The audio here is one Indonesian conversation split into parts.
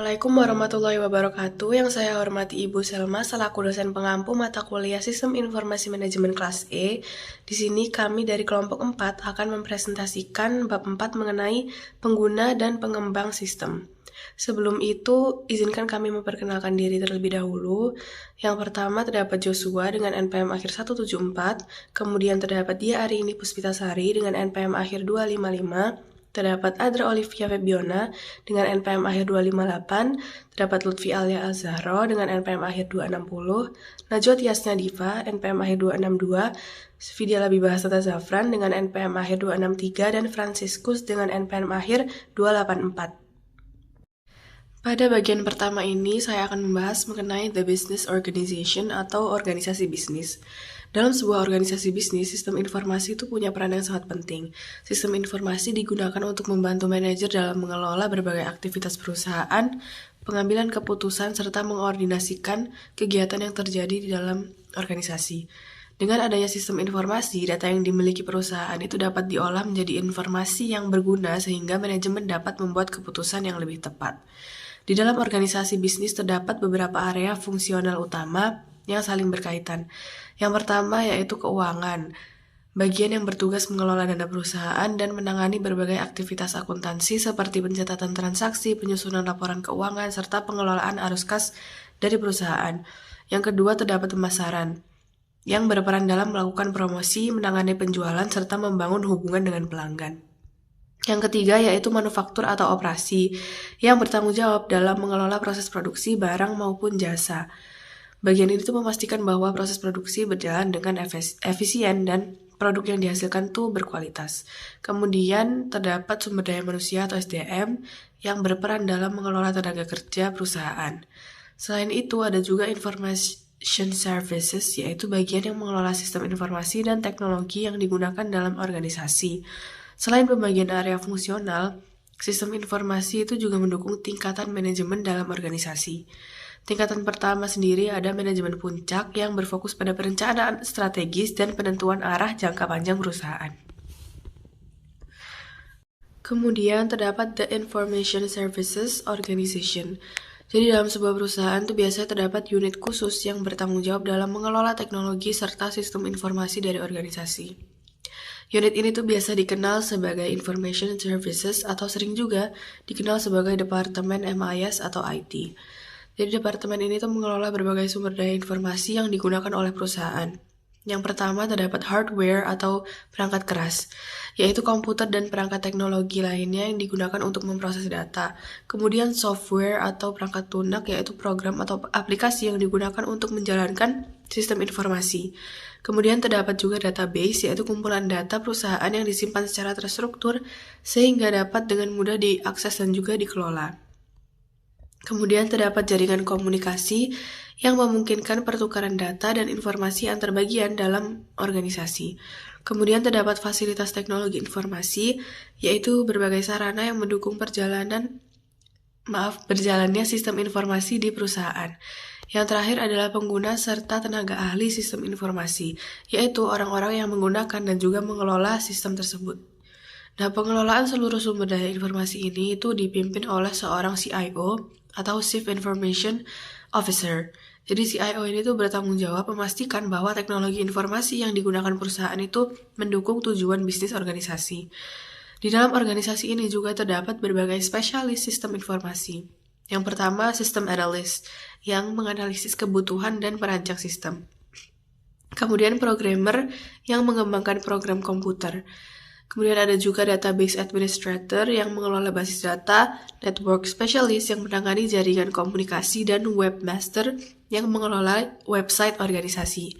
Assalamualaikum warahmatullahi wabarakatuh. Yang saya hormati Ibu Selma selaku dosen pengampu mata kuliah Sistem Informasi Manajemen kelas E. Di sini kami dari kelompok 4 akan mempresentasikan bab 4 mengenai pengguna dan pengembang sistem. Sebelum itu, izinkan kami memperkenalkan diri terlebih dahulu. Yang pertama terdapat Joshua dengan NPM akhir 174, kemudian terdapat Dia Arini Puspitasari dengan NPM akhir 255, terdapat Adra Olivia Febiona dengan NPM akhir 258, terdapat Lutfi Alia Azharo dengan NPM akhir 260, Najwa Tiasnya Diva NPM akhir 262, Sfidia Labibah Hasata Zafran dengan NPM akhir 263, dan Franciscus dengan NPM akhir 284. Pada bagian pertama ini, saya akan membahas mengenai The Business Organization atau organisasi bisnis. Dalam sebuah organisasi bisnis, sistem informasi itu punya peran yang sangat penting. Sistem informasi digunakan untuk membantu manajer dalam mengelola berbagai aktivitas perusahaan, pengambilan keputusan, serta mengkoordinasikan kegiatan yang terjadi di dalam organisasi. Dengan adanya sistem informasi, data yang dimiliki perusahaan itu dapat diolah menjadi informasi yang berguna sehingga manajemen dapat membuat keputusan yang lebih tepat. Di dalam organisasi bisnis terdapat beberapa area fungsional utama yang saling berkaitan. Yang pertama yaitu keuangan, bagian yang bertugas mengelola dana perusahaan dan menangani berbagai aktivitas akuntansi seperti pencatatan transaksi, penyusunan laporan keuangan, serta pengelolaan arus kas dari perusahaan. Yang kedua terdapat pemasaran, yang berperan dalam melakukan promosi, menangani penjualan, serta membangun hubungan dengan pelanggan. Yang ketiga yaitu manufaktur atau operasi, yang bertanggung jawab dalam mengelola proses produksi barang maupun jasa. Bagian ini tuh memastikan bahwa proses produksi berjalan dengan efisien dan produk yang dihasilkan tuh berkualitas. Kemudian terdapat sumber daya manusia atau SDM yang berperan dalam mengelola tenaga kerja perusahaan. Selain itu ada juga Information Services, yaitu bagian yang mengelola sistem informasi dan teknologi yang digunakan dalam organisasi. Selain pembagian area fungsional, sistem informasi itu juga mendukung tingkatan manajemen dalam organisasi. Tingkatan pertama sendiri ada manajemen puncak yang berfokus pada perencanaan strategis dan penentuan arah jangka panjang perusahaan. Kemudian terdapat The Information Services Organization. Jadi dalam sebuah perusahaan itu biasanya terdapat unit khusus yang bertanggung jawab dalam mengelola teknologi serta sistem informasi dari organisasi. Unit ini tuh biasa dikenal sebagai Information Services atau sering juga dikenal sebagai Departemen MIS atau IT. Jadi departemen ini tuh mengelola berbagai sumber daya informasi yang digunakan oleh perusahaan. Yang pertama terdapat hardware atau perangkat keras, yaitu komputer dan perangkat teknologi lainnya yang digunakan untuk memproses data. Kemudian software atau perangkat lunak, yaitu program atau aplikasi yang digunakan untuk menjalankan sistem informasi. Kemudian terdapat juga database, yaitu kumpulan data perusahaan yang disimpan secara terstruktur sehingga dapat dengan mudah diakses dan juga dikelola. Kemudian terdapat jaringan komunikasi yang memungkinkan pertukaran data dan informasi antar bagian dalam organisasi. Kemudian terdapat fasilitas teknologi informasi, yaitu berbagai sarana yang mendukung berjalannya sistem informasi di perusahaan. Yang terakhir adalah pengguna serta tenaga ahli sistem informasi, yaitu orang-orang yang menggunakan dan juga mengelola sistem tersebut. Nah, pengelolaan seluruh sumber daya informasi ini itu dipimpin oleh seorang CIO atau Chief Information Officer. Jadi CIO ini tuh bertanggung jawab memastikan bahwa teknologi informasi yang digunakan perusahaan itu mendukung tujuan bisnis organisasi. Di dalam organisasi ini juga terdapat berbagai spesialis sistem informasi. Yang pertama, sistem analis yang menganalisis kebutuhan dan perancang sistem. Kemudian programmer yang mengembangkan program komputer. Kemudian ada juga database administrator yang mengelola basis data, network specialist yang menangani jaringan komunikasi, dan webmaster yang mengelola website organisasi.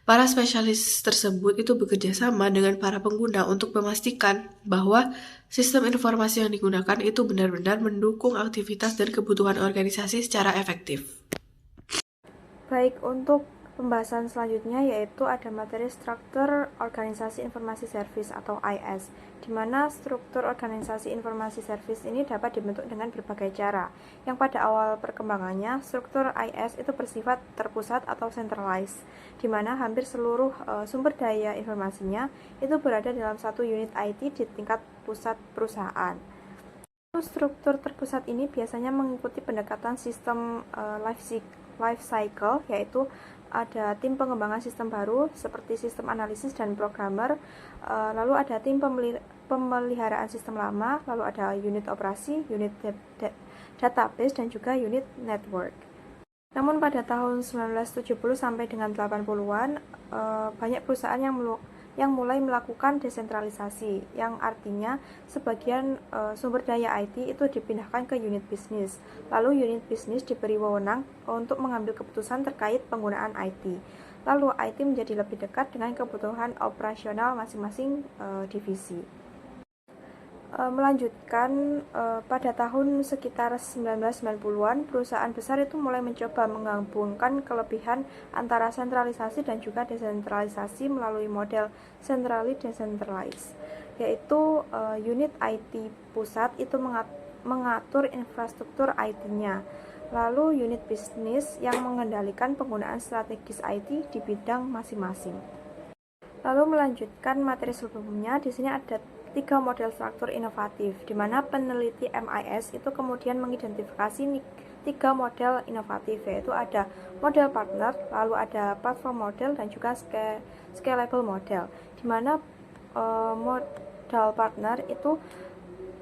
Para spesialis tersebut itu bekerja sama dengan para pengguna untuk memastikan bahwa sistem informasi yang digunakan itu benar-benar mendukung aktivitas dan kebutuhan organisasi secara efektif. Baik, untuk pembahasan selanjutnya yaitu ada materi struktur organisasi informasi service atau IS, di mana struktur organisasi informasi service ini dapat dibentuk dengan berbagai cara. Yang pada awal perkembangannya, struktur IS itu bersifat terpusat atau centralized, di mana hampir seluruh sumber daya informasinya itu berada dalam satu unit IT di tingkat pusat perusahaan. Struktur terpusat ini biasanya mengikuti pendekatan sistem life cycle, yaitu ada tim pengembangan sistem baru seperti sistem analisis dan programmer, lalu ada tim pemeliharaan sistem lama, lalu ada unit operasi, unit database, dan juga unit network. Namun pada tahun 1970 sampai dengan 80-an, banyak perusahaan yang mulai melakukan desentralisasi, yang artinya sebagian sumber daya IT itu dipindahkan ke unit bisnis. Lalu unit bisnis diberi wewenang untuk mengambil keputusan terkait penggunaan IT. Lalu IT menjadi lebih dekat dengan kebutuhan operasional masing-masing divisi. Melanjutkan, pada tahun sekitar 1990-an, perusahaan besar itu mulai mencoba menggabungkan kelebihan antara sentralisasi dan juga desentralisasi melalui model centrally decentralized, yaitu unit IT pusat itu mengatur infrastruktur IT-nya, lalu unit bisnis yang mengendalikan penggunaan strategis IT di bidang masing-masing. Lalu melanjutkan materi sebelumnya, di sini ada 3 model struktur inovatif, di mana peneliti MIS itu kemudian mengidentifikasi 3 model inovatif, yaitu ada model partner, lalu ada platform model, dan juga scalable model, di mana model partner itu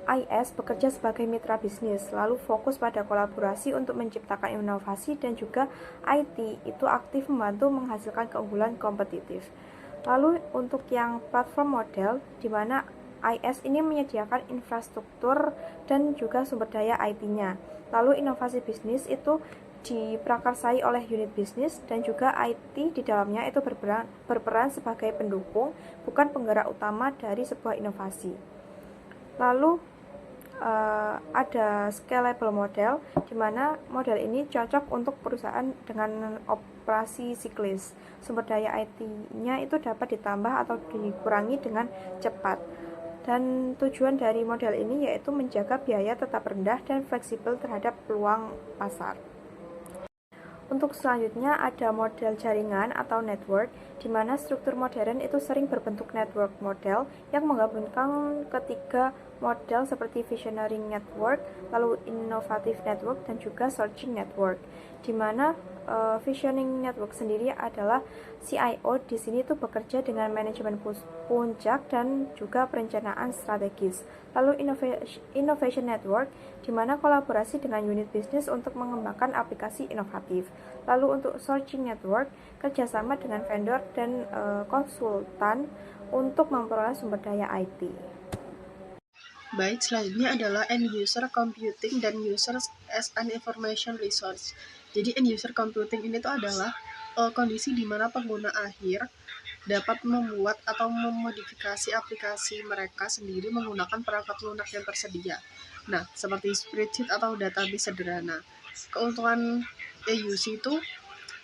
IS bekerja sebagai mitra bisnis, lalu fokus pada kolaborasi untuk menciptakan inovasi, dan juga IT itu aktif membantu menghasilkan keunggulan kompetitif. Lalu untuk yang platform model, di mana IS ini menyediakan infrastruktur dan juga sumber daya IT-nya. Lalu inovasi bisnis itu diprakarsai oleh unit bisnis, dan juga IT di dalamnya itu berperan sebagai pendukung, bukan penggerak utama dari sebuah inovasi. Lalu ada scalable model, di mana model ini cocok untuk perusahaan dengan operasi siklis. Sumber daya IT-nya itu dapat ditambah atau dikurangi dengan cepat. Dan tujuan dari model ini yaitu menjaga biaya tetap rendah dan fleksibel terhadap peluang pasar. Untuk selanjutnya ada model jaringan atau network, di mana struktur modern itu sering berbentuk network model yang menggabungkan ketiga model seperti visionary network, lalu innovative network, dan juga searching network. Di mana visioning network sendiri adalah CIO di sini tuh bekerja dengan manajemen puncak dan juga perencanaan strategis. Lalu innovation network, di mana kolaborasi dengan unit bisnis untuk mengembangkan aplikasi inovatif. Lalu untuk searching network, kerjasama dengan vendor dan konsultan untuk memperoleh sumber daya IT. Baik, selanjutnya adalah end user computing dan user as an information resource. Jadi end user computing ini tuh adalah kondisi di mana pengguna akhir dapat membuat atau memodifikasi aplikasi mereka sendiri menggunakan perangkat lunak yang tersedia. Nah, seperti spreadsheet atau database sederhana. Keuntungan EUC itu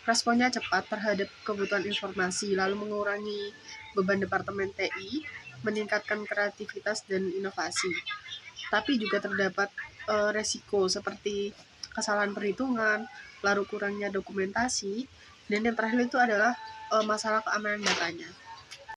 responnya cepat terhadap kebutuhan informasi, lalu mengurangi beban departemen TI, meningkatkan kreativitas dan inovasi. Tapi juga terdapat resiko seperti kesalahan perhitungan, lalu kurangnya dokumentasi, dan yang terakhir itu adalah masalah keamanan datanya.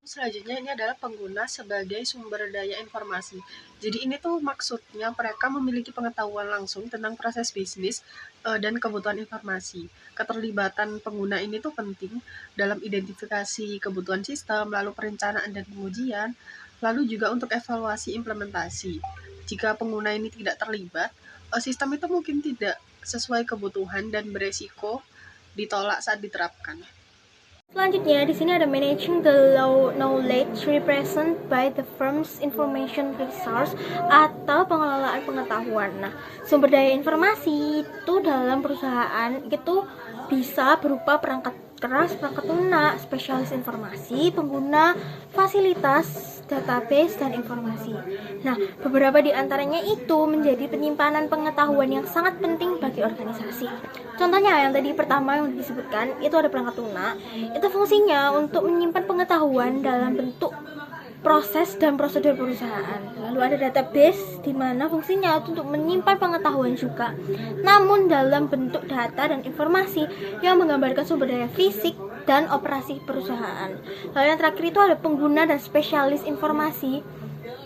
Selanjutnya ini adalah pengguna sebagai sumber daya informasi. Jadi ini tuh maksudnya mereka memiliki pengetahuan langsung tentang proses bisnis dan kebutuhan informasi. Keterlibatan pengguna ini tuh penting dalam identifikasi kebutuhan sistem, lalu perencanaan dan pengujian, lalu juga untuk evaluasi implementasi. Jika pengguna ini tidak terlibat, sistem itu mungkin tidak sesuai kebutuhan dan beresiko ditolak saat diterapkan. Selanjutnya, di sini ada managing the low knowledge represented by the firm's information resource atau pengelolaan pengetahuan. Nah, sumber daya informasi itu dalam perusahaan itu bisa berupa perangkat keras, perangkat lunak, spesialis informasi, pengguna, fasilitas, database, dan informasi. Nah, beberapa di antaranya itu menjadi penyimpanan pengetahuan yang sangat penting bagi organisasi. Contohnya yang tadi pertama yang disebutkan, itu ada perangkat lunak. Itu fungsinya untuk menyimpan pengetahuan dalam bentuk proses dan prosedur perusahaan. Lalu ada database, di mana fungsinya untuk menyimpan pengetahuan juga, namun dalam bentuk data dan informasi yang menggambarkan sumber daya fisik dan operasi perusahaan. Lalu yang terakhir itu ada pengguna dan spesialis informasi,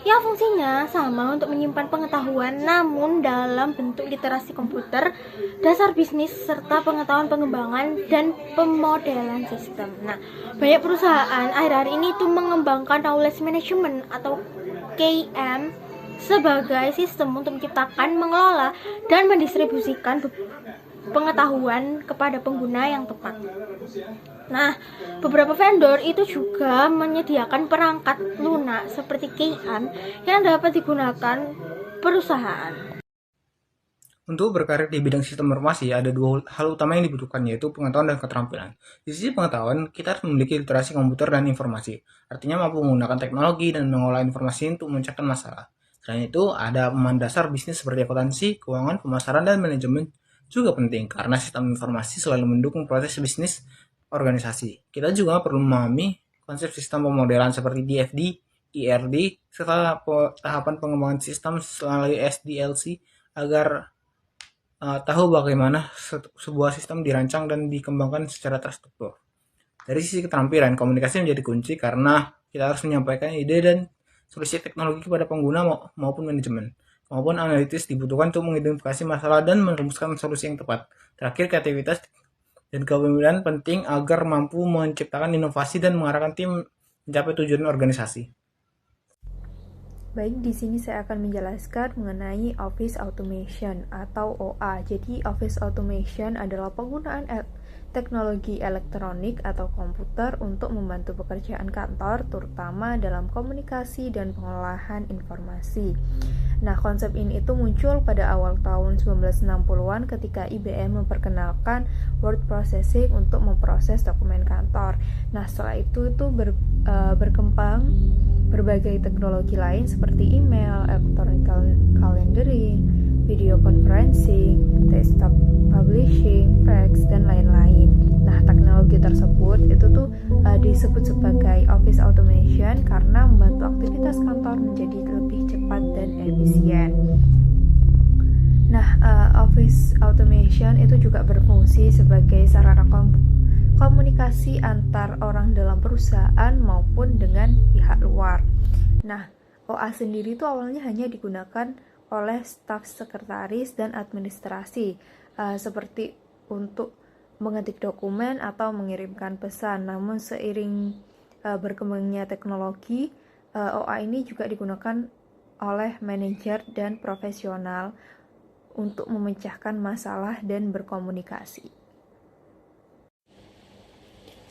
yang fungsinya sama untuk menyimpan pengetahuan namun dalam bentuk literasi komputer, dasar bisnis, serta pengetahuan pengembangan dan pemodelan sistem. Nah, banyak perusahaan akhir-akhir ini tuh mengembangkan knowledge management atau KM sebagai sistem untuk menciptakan, mengelola, dan mendistribusikan pengetahuan kepada pengguna yang tepat. Nah, beberapa vendor itu juga menyediakan perangkat lunak seperti KM yang dapat digunakan perusahaan. Untuk berkarir di bidang sistem informasi, ada dua hal utama yang dibutuhkan, yaitu pengetahuan dan keterampilan. Di sisi pengetahuan, kita harus memiliki literasi komputer dan informasi, artinya mampu menggunakan teknologi dan mengolah informasi untuk memecahkan masalah. Selain itu, ada pemahaman dasar bisnis seperti akuntansi, keuangan, pemasaran, dan manajemen juga penting, karena sistem informasi selalu mendukung proses bisnis organisasi. Kita juga perlu memahami konsep sistem pemodelan seperti DFD, IRD, serta tahapan pengembangan sistem melalui SDLC agar tahu bagaimana sebuah sistem dirancang dan dikembangkan secara terstruktur. Dari sisi keterampilan, komunikasi menjadi kunci karena kita harus menyampaikan ide dan solusi teknologi kepada pengguna maupun manajemen. Kemampuan analitis dibutuhkan untuk mengidentifikasi masalah dan merumuskan solusi yang tepat. Terakhir, kreativitas dan kepemimpinan penting agar mampu menciptakan inovasi dan mengarahkan tim mencapai tujuan organisasi. Baik, di sini saya akan menjelaskan mengenai Office Automation atau OA. Jadi, Office Automation adalah penggunaan teknologi elektronik atau komputer untuk membantu pekerjaan kantor, terutama dalam komunikasi dan pengolahan informasi. Nah, konsep ini itu muncul pada awal tahun 1960-an ketika IBM memperkenalkan word processing untuk memproses dokumen kantor. Nah, setelah itu berkembang berbagai teknologi lain seperti email, electronic calendaring, video conferencing, desktop publishing, fax, dan lain-lain. Nah, teknologi tersebut itu disebut sebagai Office Automation karena membantu aktivitas kantor menjadi lebih cepat dan efisien. Nah, Office Automation itu juga berfungsi sebagai sarana komunikasi antar orang dalam perusahaan maupun dengan pihak luar. Nah, OA sendiri itu awalnya hanya digunakan oleh staf sekretaris dan administrasi, seperti untuk mengetik dokumen atau mengirimkan pesan. Namun seiring berkembangnya teknologi, OA ini juga digunakan oleh manajer dan profesional untuk memecahkan masalah dan berkomunikasi.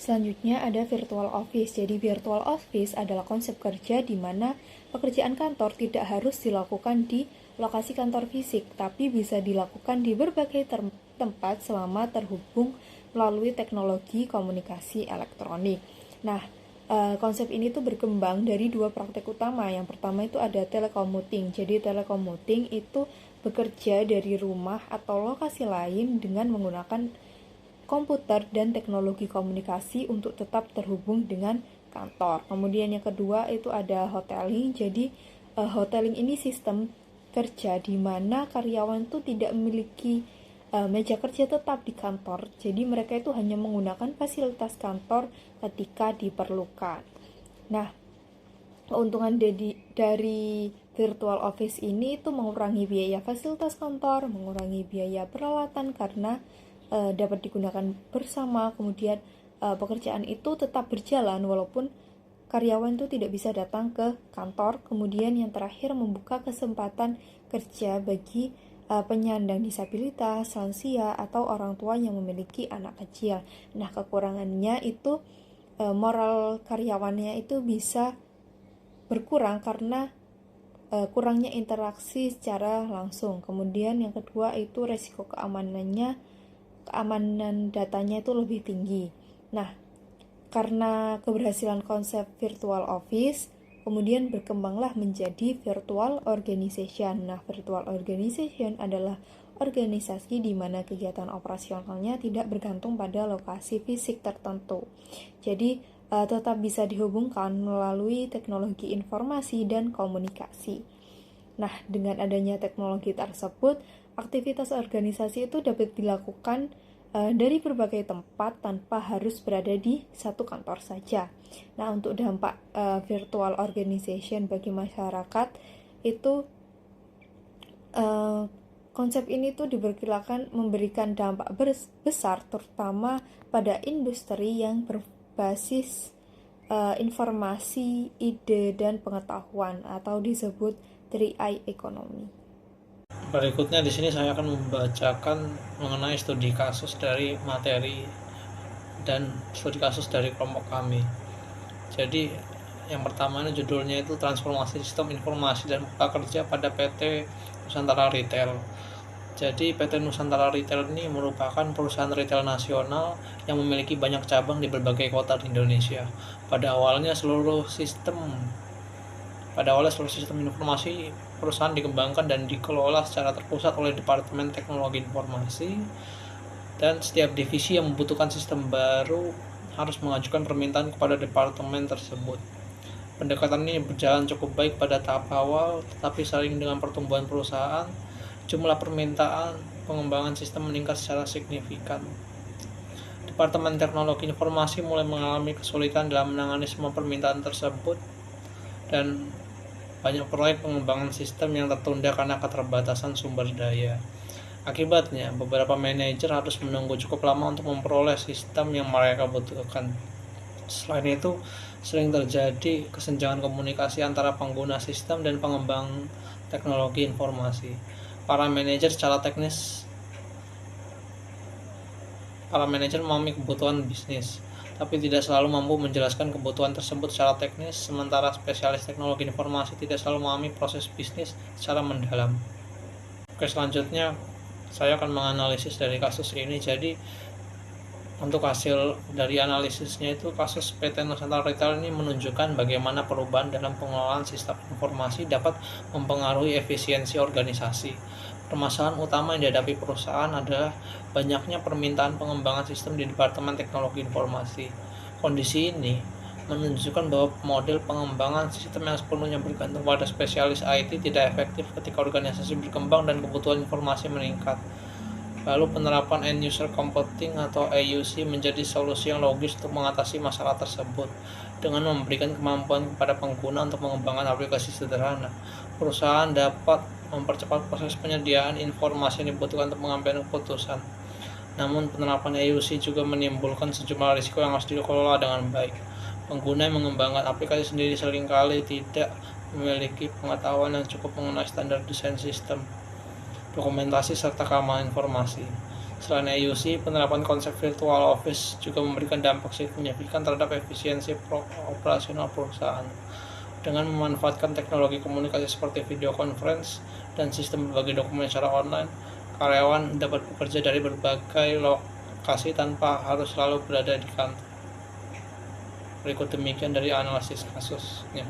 Selanjutnya ada virtual office. Jadi virtual office adalah konsep kerja di mana pekerjaan kantor tidak harus dilakukan di lokasi kantor fisik, tapi bisa dilakukan di berbagai tempat selama terhubung melalui teknologi komunikasi elektronik. Nah, konsep ini tuh berkembang dari dua praktek utama. Yang pertama itu ada telecommuting. Jadi telecommuting itu bekerja dari rumah atau lokasi lain dengan menggunakan komputer dan teknologi komunikasi untuk tetap terhubung dengan kantor. Kemudian yang kedua itu ada hoteling. Jadi hoteling ini sistem kerja di mana karyawan itu tidak memiliki meja kerja tetap di kantor. Jadi mereka itu hanya menggunakan fasilitas kantor ketika diperlukan. Nah, keuntungan dari virtual office ini itu mengurangi biaya fasilitas kantor, mengurangi biaya peralatan karena dapat digunakan bersama. Kemudian pekerjaan itu tetap berjalan walaupun karyawan itu tidak bisa datang ke kantor. Kemudian yang terakhir membuka kesempatan kerja bagi penyandang disabilitas, lansia, atau orang tua yang memiliki anak kecil. Nah, kekurangannya itu moral karyawannya itu bisa berkurang karena kurangnya interaksi secara langsung. Kemudian yang kedua itu resiko keamanan datanya itu lebih tinggi. Nah, karena keberhasilan konsep virtual office, kemudian berkembanglah menjadi virtual organization. Nah, virtual organization adalah organisasi di mana kegiatan operasionalnya tidak bergantung pada lokasi fisik tertentu. Jadi, tetap bisa dihubungkan melalui teknologi informasi dan komunikasi. Nah, dengan adanya teknologi tersebut, aktivitas organisasi itu dapat dilakukan dari berbagai tempat tanpa harus berada di satu kantor saja. Nah, untuk dampak virtual organization bagi masyarakat itu konsep ini tuh diperkirakan memberikan dampak besar terutama pada industri yang berbasis informasi, ide, dan pengetahuan atau disebut 3I economy. Berikutnya di sini saya akan membacakan mengenai studi kasus dari materi dan studi kasus dari kelompok kami. Jadi yang pertama ini judulnya itu transformasi sistem informasi dan prakerja pada PT Nusantara Retail. Jadi PT Nusantara Retail ini merupakan perusahaan retail nasional yang memiliki banyak cabang di berbagai kota di Indonesia. Pada awalnya seluruh sistem informasi perusahaan dikembangkan dan dikelola secara terpusat oleh Departemen Teknologi Informasi, dan setiap divisi yang membutuhkan sistem baru harus mengajukan permintaan kepada departemen tersebut. Pendekatan ini berjalan cukup baik pada tahap awal, tetapi seiring dengan pertumbuhan perusahaan, jumlah permintaan pengembangan sistem meningkat secara signifikan. Departemen Teknologi Informasi mulai mengalami kesulitan dalam menangani semua permintaan tersebut, dan banyak proyek pengembangan sistem yang tertunda karena keterbatasan sumber daya. Akibatnya, beberapa manajer harus menunggu cukup lama untuk memperoleh sistem yang mereka butuhkan. Selain itu, sering terjadi kesenjangan komunikasi antara pengguna sistem dan pengembang teknologi informasi. Para manajer memahami kebutuhan bisnis, tapi tidak selalu mampu menjelaskan kebutuhan tersebut secara teknis, sementara spesialis teknologi informasi tidak selalu memahami proses bisnis secara mendalam. Oke, selanjutnya saya akan menganalisis dari kasus ini. Jadi untuk hasil dari analisisnya itu, kasus PT Nusantara Retail ini menunjukkan bagaimana perubahan dalam pengelolaan sistem informasi dapat mempengaruhi efisiensi organisasi. Permasalahan utama yang dihadapi perusahaan adalah banyaknya permintaan pengembangan sistem di Departemen Teknologi Informasi. Kondisi ini menunjukkan bahwa model pengembangan sistem yang sepenuhnya bergantung pada spesialis IT tidak efektif ketika organisasi berkembang dan kebutuhan informasi meningkat. Lalu penerapan End User Computing atau AUC menjadi solusi yang logis untuk mengatasi masalah tersebut. Dengan memberikan kemampuan kepada pengguna untuk mengembangkan aplikasi sederhana, perusahaan dapat mempercepat proses penyediaan informasi yang dibutuhkan untuk mengambil keputusan. Namun penerapan AUC juga menimbulkan sejumlah risiko yang harus dikelola dengan baik. Pengguna yang mengembangkan aplikasi sendiri seringkali tidak memiliki pengetahuan yang cukup mengenai standar desain sistem, dokumentasi, serta keamanan informasi. Selain AUC, penerapan konsep virtual office juga memberikan dampak signifikan terhadap efisiensi operasional perusahaan. Dengan memanfaatkan teknologi komunikasi seperti video conference dan sistem berbagi dokumen secara online, karyawan dapat bekerja dari berbagai lokasi tanpa harus selalu berada di kantor. Berikut demikian dari analisis kasusnya.